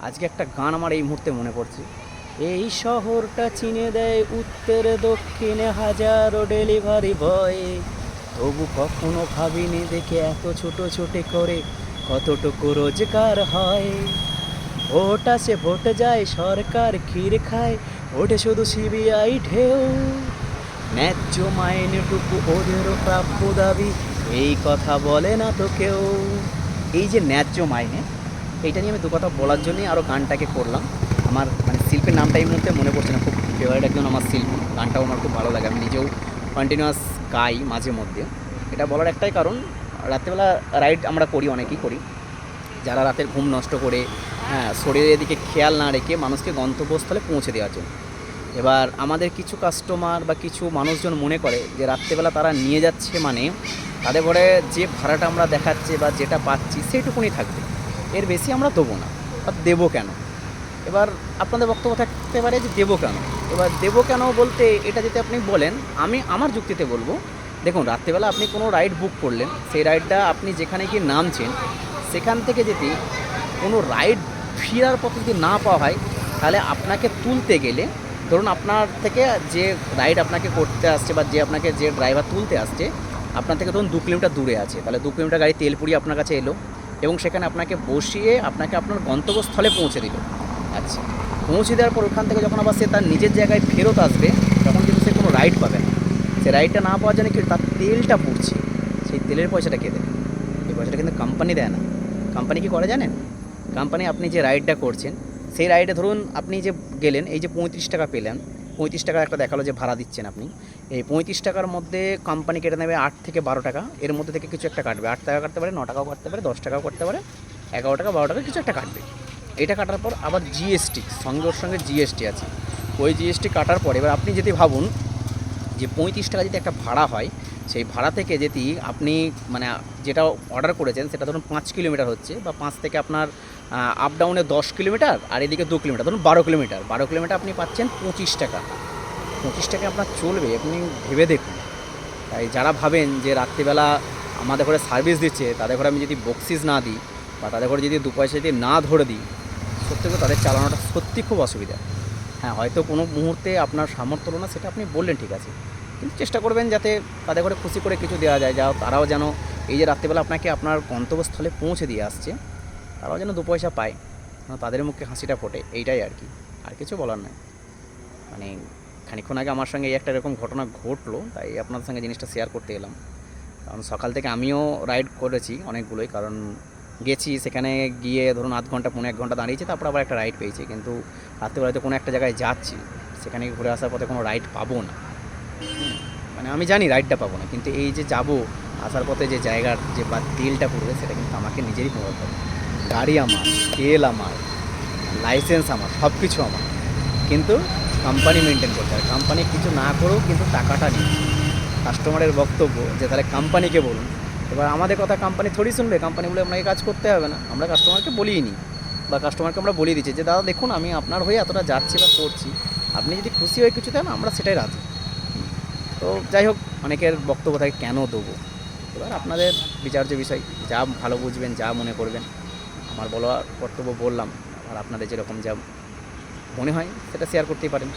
আজকে একটা গান আমার এই মুহূর্তে মনে পড়ছে। এই শহরটা চিনে দেয় উত্তরে দক্ষিণে হাজারো ডেলিভারি বয়, তবু কখনো ভাবিনি দেখে এত ছোট ছোট করে কতটুকু রোজগার হয়। ভোট আসে ভোট যায় সরকার ক্ষীর খায়, ওঠে শুধু সিবিআই ঢেউ। ন্যায্য মাইনেটুকু ওদেরও প্রাপ্য দাবি, এই কথা বলে না তো কেউ। এই যে ন্যায্য মাইনে, এইটা নিয়ে আমি দু কথা বলার জন্যই আরও গানটাকে করলাম। আমার মানে শিল্পীর নামটা এই মুহূর্তে মনে পড়ছে না, খুব ফেভারিট একজন আমার শিল্পী, গানটাও আমার খুব ভালো লাগে, আমি নিজেও কন্টিনিউয়াস গাই মাঝে মধ্যে। এটা বলার একটাই কারণ, রাত্রেবেলা রাইড আমরা করি, অনেকেই করি, যারা রাতের ঘুম নষ্ট করে, হ্যাঁ, শরীরের দিকে খেয়াল না রেখে মানুষকে গন্তব্যস্থলে পৌঁছে দেওয়ার জন্য। এবার আমাদের কিছু কাস্টমার বা কিছু মানুষজন মনে করে যে রাত্রেবেলা তারা নিয়ে যাচ্ছে মানে তাদের ঘরে যে ভাড়াটা আমরা দেখাচ্ছি বা যেটা পাচ্ছি সেইটুকুনি থাকবে, এর বেশি আমরা দেবো না বা দেবো কেন। এবার আপনাদের বক্তব্য থাকতে পারে যে দেবো কেন। এবার দেবো কেন বলতে এটা যদি আপনি বলেন, আমি আমার যুক্তিতে বলবো, দেখুন রাত্রেবেলা আপনি কোনো রাইড বুক করলেন, সেই রাইডটা আপনি যেখানে গিয়ে নামছেন সেখান থেকে যদি কোনো রাইড ফেরার পথে যদি না পাওয়া হয়, তাহলে আপনাকে তুলতে গেলে, ধরুন আপনার থেকে যে রাইড আপনাকে করতে আসছে বা যে আপনাকে যে ড্রাইভার তুলতে আসছে আপনার থেকে ধরুন 2 কিলোমিটার দূরে আছে, তাহলে 2 কিলোমিটার গাড়ি তেল পুড়িয়ে আপনার কাছে এলো এবং সেখানে আপনাকে বসিয়ে আপনাকে আপনার গন্তব্যস্থলে পৌঁছে দিল। আচ্ছা, পৌঁছে দেওয়ার পর ওখান থেকে যখন আবার সে তার নিজের জায়গায় ফেরত আসবে, তখন কিন্তু সে কোনো রাইড পাবে না। সে রাইডটা না পাওয়ার জন্য কি তার তেলটা পুড়ছে, সেই তেলের পয়সাটা কে দেবে? এই পয়সাটা কিন্তু কোম্পানি দেয় না। কোম্পানি কী করে জানেন? কোম্পানি আপনি যে রাইডটা করছেন সেই রাইডে ধরুন আপনি যে গেলেন, এই যে 35 টাকা পেলেন, 35 টাকা একটা দেখালো যে ভাড়া দিচ্ছেন আপনি, এই 35 টাকার মধ্যে কোম্পানি কেটে নেবে 8 থেকে 12 টাকা, এর মধ্যে থেকে কিছু একটা কাটবে। 8 টাকা কাটতে পারে, 9 টাকাও কাটতে পারে, 10 টাকাও কাটতে পারে, 11 টাকা 12 টাকা কিছু একটা কাটবে। এটা কাটার পর আবার জিএসটি সঙ্গে, ওর সঙ্গে জিএসটি আছে। ওই জিএসটি কাটার পর এবার আপনি যদি ভাবুন যে 35 টাকা যদি একটা ভাড়া হয়, সেই ভাড়া থেকে যদি আপনি মানে যেটা অর্ডার করেছেন সেটা ধরুন 5 কিলোমিটার হচ্ছে, বা 5 থেকে আপনার আপ ডাউনে 10 কিলোমিটার, আর এদিকে 2 কিলোমিটার, ধরুন 12 কিলোমিটার, 12 কিলোমিটার আপনি পাচ্ছেন 25 টাকা। 25 টাকায় আপনার চলবে? আপনি ভেবে দেখুন। তাই যারা ভাবেন যে রাত্রিবেলা আমাদের ঘরে সার্ভিস দিচ্ছে, তাদের ঘরে আমি যদি বকশিস না দিই বা তাদের ঘরে যদি 2 পয়সা যদি না ধরে দিই, সত্যি করে তাদের চালানোটা সত্যি খুব অসুবিধা। হ্যাঁ, হয়তো কোনো মুহূর্তে আপনার সামর্থ্য হলো না, সেটা আপনি বললেন ঠিক আছে, কিন্তু চেষ্টা করবেন যাতে তাদের করে খুশি করে কিছু দেওয়া যায়, যা তারাও যেন এই যে রাত্রিবেলা আপনাকে আপনার গন্তব্যস্থলে পৌঁছে দিয়ে আসছে, তারাও যেন 2 পয়সা পায়, তাদের মুখে হাসিটা ফোটে, এইটাই আর কি। আর কিছু বলার নয়। মানে খানিকক্ষণ আগে আমার সঙ্গে এই একটা এরকম ঘটনা ঘটলো, তাই আপনাদের সঙ্গে জিনিসটা শেয়ার করতে এলাম। কারণ সকাল থেকে আমিও রাইড করেছি অনেকগুলোই, কারণ গেছি সেখানে গিয়ে ধরুন আধ ঘন্টা 1.5 ঘন্টা দাঁড়িয়েছি, তারপর আবার একটা রাইড পেয়েছি। কিন্তু রাত্রিবেলাতে কোনো একটা জায়গায় যাচ্ছি, সেখানে ঘুরে আসার পথে কোনো রাইড পাবো না। মানে আমি জানি রাইডটা পাবো না, কিন্তু এই যে যাবো, আসার পথে যে জায়গার যে বা তেলটা পড়বে সেটা কিন্তু আমাকে নিজেরই প্রভাব হবে। গাড়ি আমার, তেল আমার, লাইসেন্স আমার, সব কিছু আমার, কিন্তু কোম্পানি মেনটেন করতে হয়। কোম্পানি কিছু না করেও কিন্তু টাকাটা নিই। কাস্টমারের বক্তব্য যে তাহলে কোম্পানিকে বলুন। এবার আমাদের কথা কোম্পানি থোড়ি শুনবে, কোম্পানি বলে আপনাকে কাজ করতে হবে না, আমরা কাস্টমারকে বলিই নি, বা কাস্টমারকে আমরা বলিয়ে দিচ্ছি যে দাদা দেখুন আমি আপনার হয়ে এতটা যাচ্ছি বা করছি, আপনি যদি খুশি হয়ে কিছু দেন আমরা সেটাই রাজি। তো যাই হোক, অনেকের বক্তব্য থাকে কেন দেবো, এবার আপনাদের বিচার্য বিষয়, যা ভালো বুঝবেন যা মনে করবেন। আমার বলা কর্তব্য বললাম, আর আপনাদের যেরকম যা মনে হয় সেটা শেয়ার করতেই পারেন।